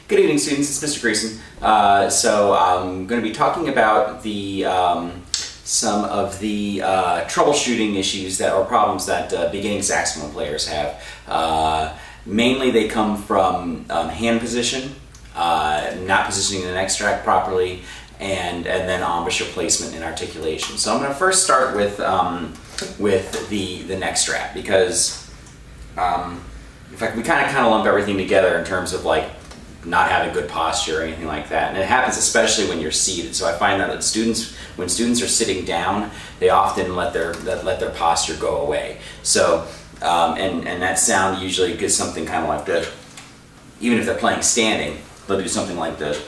Good evening, students. It's Mr. Greason. So I'm going to be talking about some of the troubleshooting issues or problems that beginning saxophone players have. Mainly they come from hand position, not positioning the neck strap properly, and then embouchure placement and articulation. So I'm going to first start with the neck strap, because in fact we kind of lump everything together in terms of like not having good posture or anything like that, and it happens especially when you're seated. So I find that when students are sitting down, they often let their posture go away. So and that sound usually gives something kind of like this. Even if they're playing standing, they'll do something like this.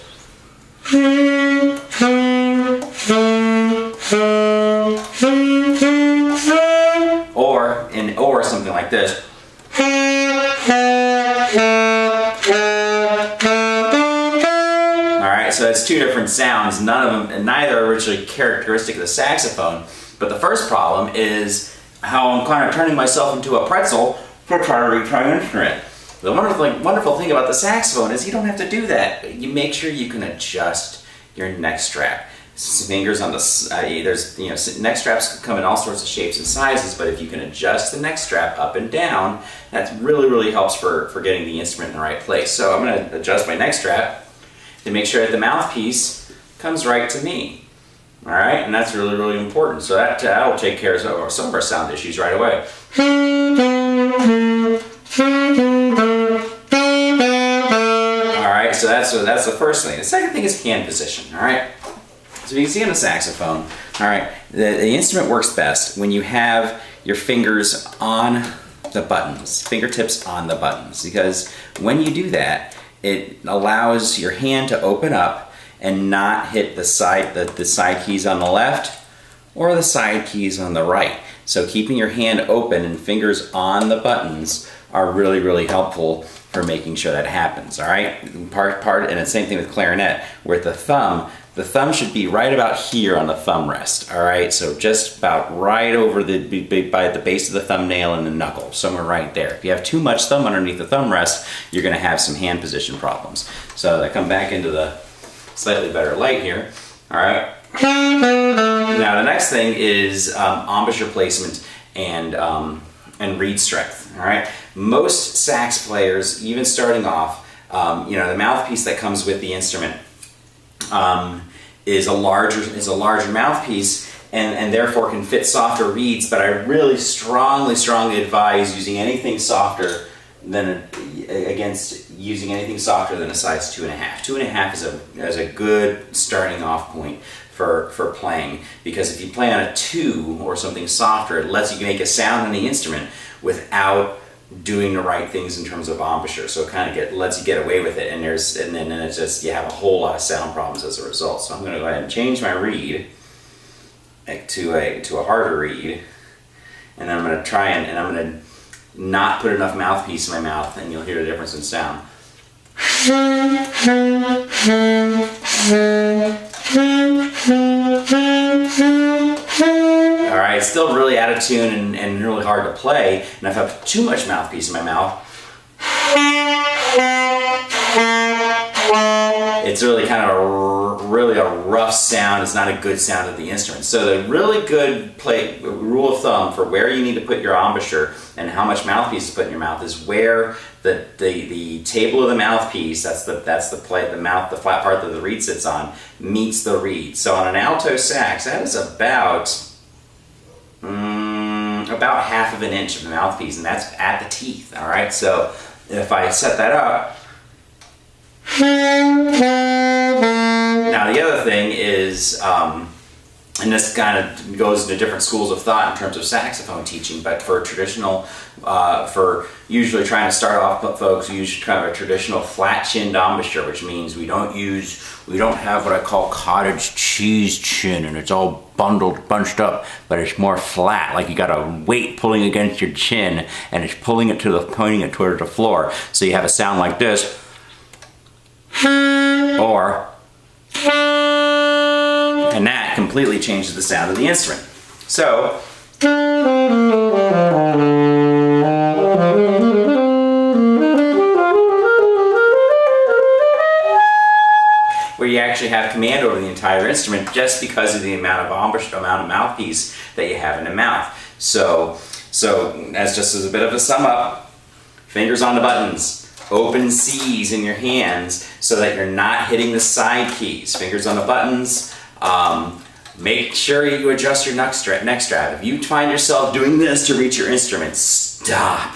Or something like this. Alright, so that's two different sounds. Neither are originally characteristic of the saxophone. But the first problem is how I'm kind of turning myself into a pretzel for trying to reach my instrument. The wonderful thing about the saxophone is you don't have to do that. You make sure you can adjust your neck strap. Fingers on the there's neck straps come in all sorts of shapes and sizes, but if you can adjust the neck strap up and down, that really helps for getting the instrument in the right place. So I'm going to adjust my neck strap to make sure that the mouthpiece comes right to me. All right, and that's really important. So that'll take care of some of our sound issues right away. All right, so that's the first thing. The second thing is hand position. All right. So you can see on the saxophone, all right, the instrument works best when you have your fingers on the buttons, fingertips on the buttons, because when you do that, it allows your hand to open up and not hit the side keys on the left or the side keys on the right. So keeping your hand open and fingers on the buttons are really helpful for making sure that happens. All right, and the same thing with clarinet, where the thumb should be right about here on the thumb rest. All right, so just about right over by the base of the thumbnail and the knuckle, somewhere right there. If you have too much thumb underneath the thumb rest, you're going to have some hand position problems. So I come back into the slightly better light here. All right. Now the next thing is embouchure placement and reed strength. All right. Most sax players, even starting off, the mouthpiece that comes with the instrument is a larger mouthpiece, and therefore can fit softer reeds. But I really strongly advise using anything softer than using anything softer than a size 2.5. 2.5 is a good starting off point for playing, because if you play on a 2 or something softer, it lets you make a sound on the instrument without doing the right things in terms of embouchure. So it kind of lets you get away with it, and then it's just, you have a whole lot of sound problems as a result. So I'm going to go ahead and change my reed to a harder reed, and then I'm going to try and I'm going to not put enough mouthpiece in my mouth, and you'll hear the difference in sound. Alright, it's still really out of tune and really hard to play, and if I have too much mouthpiece in my mouth, it's really kind of a rough sound. It's not a good sound of the instrument. So the really good rule of thumb for where you need to put your embouchure and how much mouthpiece to put in your mouth is where the table of the mouthpiece, that's the flat part that the reed sits on, meets the reed. So on an alto sax, that is about half of an inch of the mouthpiece, and that's at the teeth. All right, so if I set that up. Now the other thing is, and this kind of goes into different schools of thought in terms of saxophone teaching, but for for usually trying to start off folks, we usually try a traditional flat-chinned embouchure, which means we don't have what I call cottage cheese chin, and it's all bunched up, but it's more flat, like you got a weight pulling against your chin, and it's pointing it towards the floor. So you have a sound like this, and that completely changes the sound of the instrument. So you actually have command over the entire instrument just because of the amount of mouthpiece that you have in the mouth. So as just as a bit of a sum up, fingers on the buttons, open C's in your hands so that you're not hitting the side keys. Fingers on the buttons. Make sure you adjust your neck strap. If you find yourself doing this to reach your instrument, stop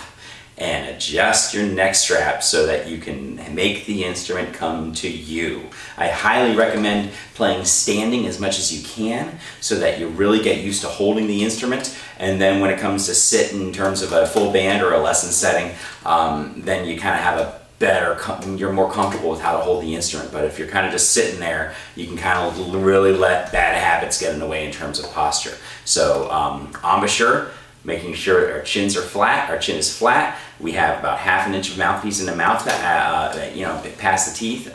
and adjust your neck strap so that you can make the instrument come to you. I highly recommend playing standing as much as you can so that you really get used to holding the instrument, and then when it comes to sit in terms of a full band or a lesson setting, then you kind of have a better, you're more comfortable with how to hold the instrument. But if you're kind of just sitting there, you can kind of really let bad habits get in the way in terms of posture. So embouchure, making sure our chins are flat, our chin is flat. We have about 1/2 inch of mouthpiece in the mouth, past the teeth.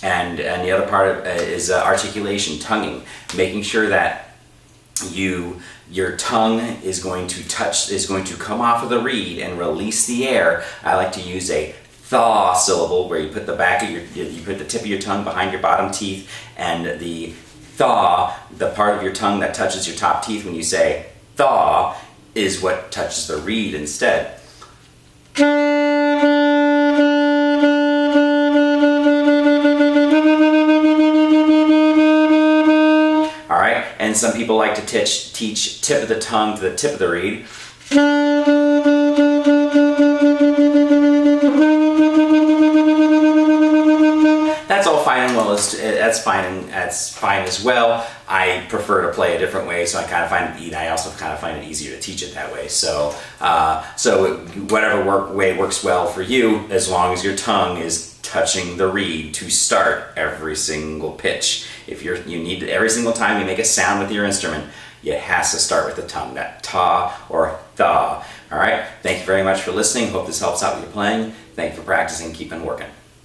And the other part is articulation, tonguing, making sure that your tongue is going to come off of the reed and release the air. I like to use a thaw syllable where you put the tip of your tongue behind your bottom teeth, and the thaw, the part of your tongue that touches your top teeth when you say thaw, is what touches the reed instead. Alright, and some people like to teach tip of the tongue to the tip of the reed. That's all fine and well. That's fine as well. I prefer to play a different way, so I also kind of find it easier to teach it that way. So whatever way works well for you, as long as your tongue is touching the reed to start every single pitch. If you need every single time you make a sound with your instrument, it has to start with the tongue, that ta or thaw. All right. Thank you very much for listening. Hope this helps out with your playing. Thank you for practicing. Keep on working.